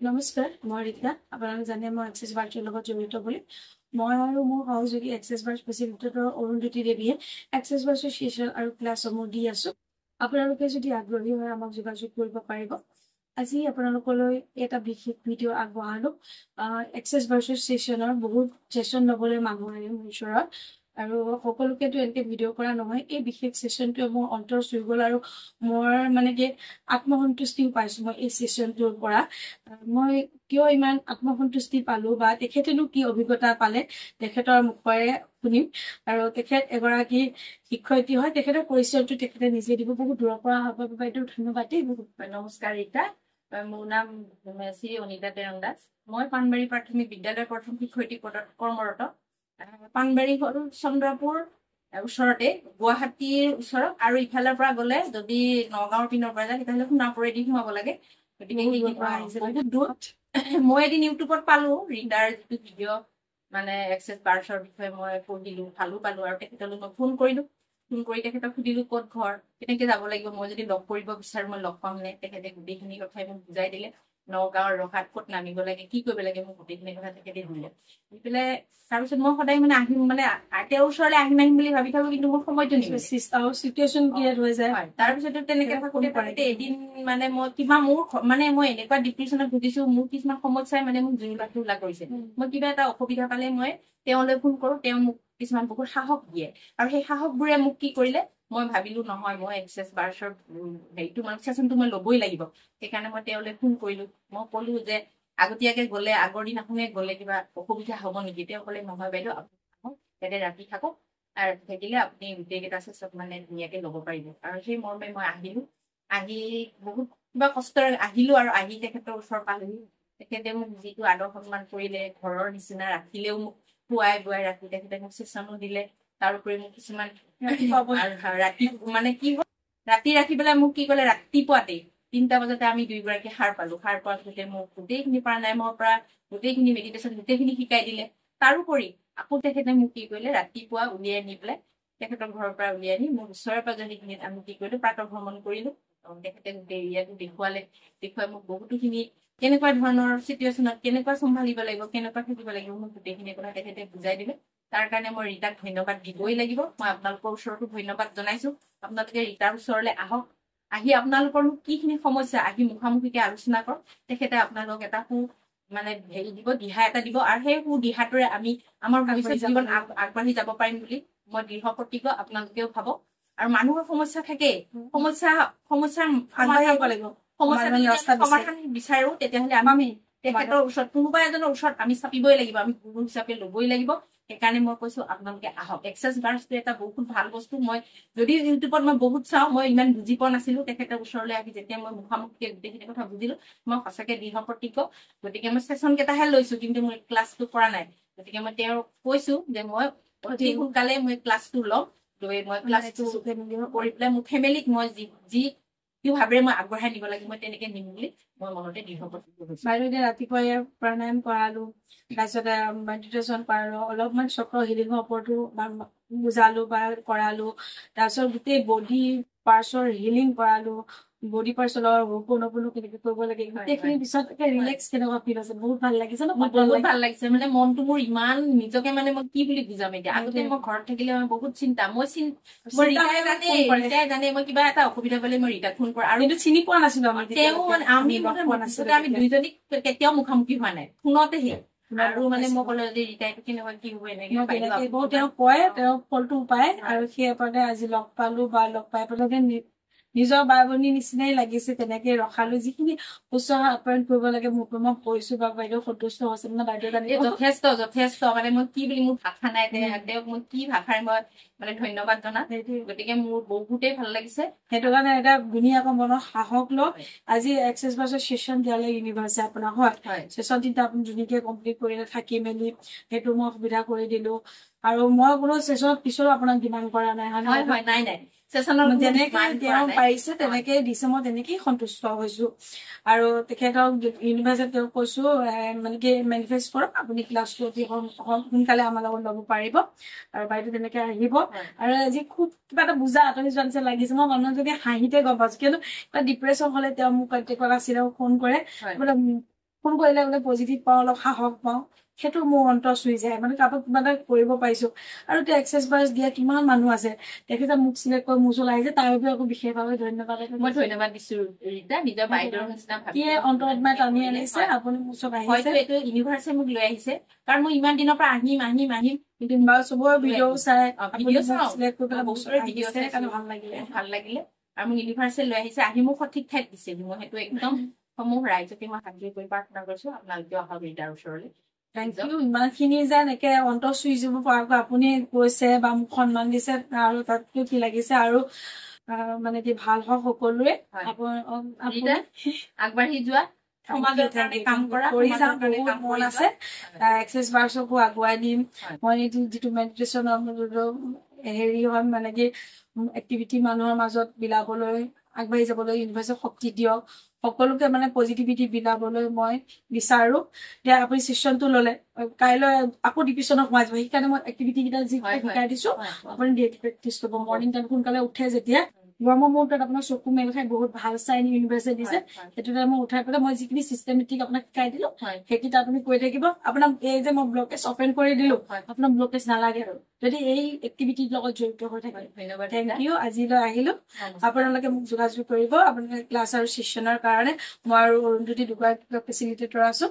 নমস্কাৰ, মই ৰীতা। আপোনালোকে জানে মই এক্সেছ বাৰ্ছৰ লগত জড়িত বুলি। মই আৰু মোৰ সহযোগী এক্সেছ বাৰ্ছ ফেচিলিটেটৰ অৰুন্ধতী দেৱীয়ে এক্সেছ বাৰ্ছৰ ছেশ্যন আৰু ক্লাছসমূহ দি আছো। আপোনালোকে যদি আগ্ৰহী হয় আমাক যোগাযোগ কৰিব পাৰিব। আজি আপোনালোকলৈ এটা বিশেষ ভিডিঅ' আগবঢ়ালো। এক্সেছ বাৰ্ছৰ ছেশ্যনৰ বহুত ছেশ্যন ল'বলৈ মানুহ আহে মোৰ ওচৰত, আৰু সকলোকেতো এনেকে ভিডিঅ' কৰা নহয়। এই বিশেষ ছেশ্যনটোৱে মোৰ অন্তৰ চুই গ'ল আৰু মোৰ মানে কি আত্মসন্তুষ্টিও পাইছো মই এই ছেশ্যনটোৰ পৰা। মই কিয় ইমান আত্মসন্তুষ্টি পালো বা তেখেতেনো কি অভিজ্ঞতা পালে তেখেতৰ মুখেৰে শুনিম। আৰু তেখেত এগৰাকী শিক্ষয়িত্ৰী হয়, তেখেতৰ পৰিচয়টো তেখেতে নিজে দিব। বহুত দূৰৰ পৰা হ'ব বাইদেউ, ধন্যবাদ দেই। নমস্কাৰ ৰীতা, মোৰ নাম শ্ৰী অনিতা তেৰং দাস। মই পাণবাৰী প্ৰাথমিক বিদ্যালয়ৰ প্ৰথম শিক্ষয়িত্ৰী পদত কৰ্মৰত। পাণবাৰী হ'ল চন্দ্ৰপুৰ ওচৰতে, গুৱাহাটীৰ ওচৰত, আৰু ইফালৰ পৰা গ'লে যদি নগাঁৱৰ পিনৰ পৰা যায় তেতিয়াহ'লে সোণাপুৰেদি সোমাব লাগে। গতিকে বহুত দূৰ। মই এদিন ইউটিউবত পালো ৰীতাৰ যিটো ভিডিঅ' মানে এক্সেছ বাৰ্ছৰ বিষয়ে মই পঢ়িলো, ভালো পালো, আৰু তেখেতলৈ মই ফোন কৰিলো। ফোন কৰি তেখেতক সুধিলো ক'ত ঘৰ, কেনেকে যাব লাগিব, মই যদি লগ কৰিব বিচাৰো মই লগ পাম নে। তেখেতে গোটেইখিনি কথাই মোক বুজাই দিলে। নগাঁৱৰ ৰখাত ক'ত নামিব লাগে, কি কৰিব লাগে, মোক গোটেইখিনি কথা তেখেতে দিলে। দি পেলাই তাৰপিছত মই সদায় মানে আহিম, মানে তেওঁৰ ওচৰলৈ আহিম বুলি ভাবি থাকো, কিন্তু মোৰ সময়টো নিমিলে। চিটুৱেশ্যন ক্ৰিয়েট হৈ যায়। তাৰপিছতে তেনেকে থাকোতে এদিন মানে মই কিবা মোৰ মানে মই এনেকুৱা ডিপ্ৰেশ্যনত ভুগিছো, মোৰ কিছুমান সমস্যাই মানে মোক জুৰুলা কৰিছে। মই কিবা এটা অসুবিধা পালে মই তেওঁলৈ ফোন কৰো, তেওঁ মোক কিছুমান বহুত সাহস দিয়ে, আৰু সেই সাহসবোৰে মোক কি কৰিলে, মই ভাবিলো নহয় মই এক্সেছ বাৰ্ছৰ হেৰিটো মানে ছেশ্যনটো মই ল'বই লাগিব। সেইকাৰণে মই তেওঁলৈ ফোন কৰিলো। মই ক'লো যে আগতীয়াকে গ'লে, আগৰ দিনাখনে গ'লে কিবা অসুবিধা হ'ব নেকি? তেওঁ ক'লে নহয় বাইদেউ, আপুনি ৰাতি থাকক, আৰু থাকিলে আপুনি গোটেইকেইটা ছেশ্যন মানে ধুনীয়াকে ল'ব পাৰিব। আৰু সেই মৰ্মে মই আহিলো। আহি বহুত কিবা কষ্টৰে আহিলো, আৰু আহি তেখেতৰ ওচৰ পালোহি। তেখেতে মোক যিটো আদৰ সন্মান কৰিলে, ঘৰৰ নিচিনা ৰাখিলেও, মোক খুৱাই বুৱাই ৰাখি তেখেতে মোক ছেশ্যনো দিলে। তাৰোপৰি মোক কিছুমান ৰাতি মানে কি হ'ল, ৰাতি ৰাখি পেলাই মোক কি ক'লে, ৰাতিপুৱাতে 3টা বজাতে আমি দুয়োগৰাকী সাৰ পালো। সাৰ পোৱাৰ পিছতে মোক গোটেইখিনি প্ৰাণায়ামৰ পৰা গোটেইখিনি মেডিটেশ্যন গোটেইখিনি শিকাই দিলে। তাৰোপৰি আকৌ তেখেতে মোক কি কৰিলে, ৰাতিপুৱা উলিয়াই নি পেলাই তেখেতৰ ঘৰৰ পৰা উলিয়াই নি মোৰ ওচৰে পাজৰেখিনিত আমি কি কৰিলো, প্ৰাতঃ ভ্ৰমণ কৰিলো। তেখেতে গোটেই এৰিয়াটো দেখুৱাই মোক বহুতোখিনি কেনেকুৱা ধৰণৰ চিটুৱেশ্যনত কেনেকুৱা চম্ভালিব লাগিব, কেনেকুৱা থাকিব লাগিব, মোক গোটেইখিনি কথা তেখেতে বুজাই দিলে। তাৰ কাৰণে মই ৰীতাক ধন্যবাদ দিবই লাগিব। মই আপোনালোকৰ ওচৰতো ধন্যবাদ জনাইছো। আপোনালোকে ৰীতাৰ ওচৰলৈ আহক, আহি আপোনালোকৰ কিখিনি সমস্যা আহি মুখামুখিকে আলোচনা কৰক। তেখেতে আপোনালোক এটা মানে হেৰি দিব, দিহা এটা দিব, আৰু সেই দিহাটোৰে আমি আমাৰ ভৱিষ্যত জীৱন আগবাঢ়ি যাব পাৰিম বুলি মই দৃঢ় প্ৰতিজ্ঞ। আপোনালোকেও ভাবক। আৰু মানুহৰ সমস্যা থাকেই, সমস্যাৰ সমাধান বিচাৰো, তেতিয়াহ'লে আমি তেখেতৰ ওচৰত কোনোবা এজনৰ ওচৰত আমি চাপিবই লাগিব, আমি গুৰু হিচাপে ল'বই লাগিব। সেইকাৰণে মই কৈছো আপোনালোকে আহক। এক্সেছ বাৰ্ছটো এটা বহুত ভাল বস্তু। মই যদি ইউটিউবত মই বহুত চাওঁ, মই ইমান বুজি পোৱা নাছিলো। তেখেতৰ ওচৰলৈ আহি যেতিয়া মই মুখামুখিকে গোটেইখিনি কথা বুজিলো, মই সঁচাকে দৃঢ় প্ৰতিজ্ঞ। গতিকে মই ছেশ্যন কেইটাহে লৈছো, কিন্তু মই ক্লাছটো কৰা নাই। গতিকে মই তেওঁক কৈছো যে মই অতি সোনকালে মই ক্লাছটো ল'ম, লৈ মই ক্লাছটো কৰি পেলাই মোৰ ফেমিলিক মই যি ভাবেৰে মই আগবঢ়াই নিব লাগে মই তেনেকে নিম বুলি মই মনতে দৃঢ় প্ৰতিজ্ঞ হৈছো। বাইদেউ ৰাতিপুৱাই প্ৰাণায়াম কৰালো, তাৰপিছতে মেডিটেশ্যন কৰালো, অলপমান চক্ৰ হিলিঙৰ ওপৰতো বুজালো বা কৰালো, তাৰপিছত গোটেই বডি পাৰ্টছৰ হিলিং কৰালো, বডি পাৰ্টছৰ সম্পূৰ্ণ কেনেকে কৰিব লাগে, গোটেইখিনি পিছত ৰিলেক্স কেনেকুৱা ফিল হৈছে, বহুত ভাল লাগিছে ন? বহুত ভাল লাগিছে। মানে মনটো মোৰ ইমান নিজকে মানে মই কি বুলি বুজাম এতিয়া। আগতে মই ঘৰত থাকিলে মই বহুত চিন্তা, মই ৰীতাই জানে মই কিবা এটা অসুবিধা পালে মই ৰীতাক ফোন কৰো, আৰু চিনি পোৱা নাছিলো আমি দুইজনী কেতিয়াও মুখামুখি হোৱা নাই, ফোনতেহে। আৰু মানে মই ক'লো যে ৰীতা এইটো কেনেকুৱা কি হ'ব, এনেকে তেওঁ কয়, তেওঁ ফলটো পায়, আৰু সেইবাবে আজি লগ পালো বা লগ পাই পেলাই নিজৰ বাই ভনীৰ নিচিনাই লাগিছে। তেনেকে ৰখালো, যিখিনি শুশ্ৰূষা আপ্যায়ন কৰিব লাগে মোক মই কৈছো, বা বাইদেউ সন্তুষ্ট হৈছে নে? বাইদেউ জানে যথেষ্ট মানে মই কি বুলি মোৰ ভাষা নাই, তেওঁক মই কি ভাষাৰে মই মানে ধন্যবাদ জনাম। গতিকে মোৰ বহুতেই ভাল লাগিছে। সেইটো কাৰণে এটা ধুনীয়াকৈ মনৰ সাহস লওক। আজি এক্সেছ বাৰ্ছৰ ছেশ্যন দিয়ালে ইউনিভাৰ্চিটি আপোনাৰ হয়, ছেশ্যন 3টা আপুনি ধুনীয়াকে কমপ্লিট কৰিলে, থাকি মেলি সেইটো মই সুবিধা কৰি দিলো। আৰু মই কোনো ছেশ্যনত পিছতো আপোনাক ডিমাণ্ড কৰা নাই। নাই যেনেকে তেওঁ পাৰিছে তেনেকে দিছে, মই তেনেকেই সন্তুষ্ট হৈছো। আৰু তেখেতক ইউনিভাৰ্চিটিত তেওঁক কৈছো মানে কি মেনিফেষ্ট কৰক, আপুনি ক্লাছটো অতি সোনকালে আমাৰ লগত ল'ব পাৰিব, আৰু বাইদেউ তেনেকে আহিব। আৰু আজি খুব কিবা এটা বুজা আঁতৰি যোৱা নিচিনা লাগিছে। মই মানুহক যদি হাঁহিতে গম পাইছো, কিন্তু কিবা ডিপ্ৰেশ্যন হলে তেওঁ মোক কণ্টেক্ট আছিলে, ফোন কৰে, ফোন কৰিলে বোলে পজিটিভ পাওঁ, অলপ সাহস পাওঁ, সেইটো মোৰ অন্তৰ চুই যায়। মানে কাৰোবাক কিবা এটা কৰিব পাৰিছো। আৰু এতিয়া এক্সেছ বাছ দিয়া কিমান মানুহ আছে, তেখেতে মোক চিলেক্ট কৰি মোৰ ওচৰলৈ আহিছে, তাৰ বাবে আকৌ বিশেষভাৱে ধন্যবাদ। মই ধন্যবাদ দিছো ৰীতা, নিজৰ বাইদেউৰ নিচিনা ভাবি অন্তৰত মানে টানি আনিছে, আপুনি মোৰ ওচৰত আহিছে। হয়তো এইটো ইউনিভাৰ্ছে মোক লৈ আহিছে, কাৰণ মই ইমান দিনৰ পৰা আহিম কিন্তু চবৰে ভিডিঅ' চাই ভিডিঅ' চাওঁ, চিলেক্ট কৰি পেলাই বছৰে ভিডিঅ' চাই কাৰণে ভাল লাগিলে। আৰু মোক ইউনিভাৰ্ছে লৈ আহিছে, আহি মোক সঠিক ঠাইত দিছে। মই সেইটো একদম সমূহ ৰাইজকে মই হাত কৰি প্ৰাৰ্থনা কৰিছো, আপোনালোকেও আহক ৰীতাৰ ওচৰলৈ। Thank you. ইমানখিনি যেন একে অন্তৰ চুই যাব পৰাকৈ আপুনি কৈছে বা মোক সন্মান দিছে, আৰু তাতকৈ কি লাগিছে। আৰু মানে কি ভাল হওক সকলোৰে, আগবাঢ়ি যোৱা, সমাজৰ কাৰণে কাম কৰা, মন আছে। এক্সেছ বাৰ্ছকো আগুৱাই দিম। মই যিটো মেডিটেশ্যনৰ হেৰি হয়, মানে কি এক্টিভিটি মানুহৰ মাজত বিলাবলৈ, আগবাঢ়ি যাবলৈ ইউনিভাৰ্ছে শক্তি দিয়ক, সকলোকে মানে পজিটিভিটি বিলাবলৈ মই বিচাৰো। এতিয়া আপুনি ছেশ্যনটো ললে, কাইলৈ আকৌ ডিপ্ৰেশ্যনত সোমাই যাব। সেইকাৰণে মই এক্টিভিটি কেইটা যি শিকাই দিছো, আপুনি ডেইলি প্ৰেক্টিচ কৰিব। মৰ্ণিং টাইম সোনকালে উঠে যেতিয়া, গৰমৰ মুহূৰ্তত আপোনাৰ চকু মেল খাই বহুত ভাল চাইন ইউনিভাৰ্ছে দিছে, সেইটো টাইমত উঠাই পেলাই মই যিখিনি চিষ্টেমেটিক আপোনাক শিকাই দিলো, সেইকেইটা আপুনি কৰি থাকিব। আপোনাক এই যে মই ব্লকেজ অপেন কৰি দিলো, আপোনাৰ ব্লকেজ নালাগে আৰু যদি এই এক্টিভিটিৰ লগত জড়িত হৈ থাকে। ধন্যবাদ। Thank you. আজিলৈ আহিলো, আপোনালোকে মোক যোগাযোগ কৰিব আপোনালোকে ক্লাছ আৰু ছেশ্যনৰ কাৰণে। মই আৰু অৰুন্ধতী দুগৰাকী ফেচিলিটেটৰ আছো।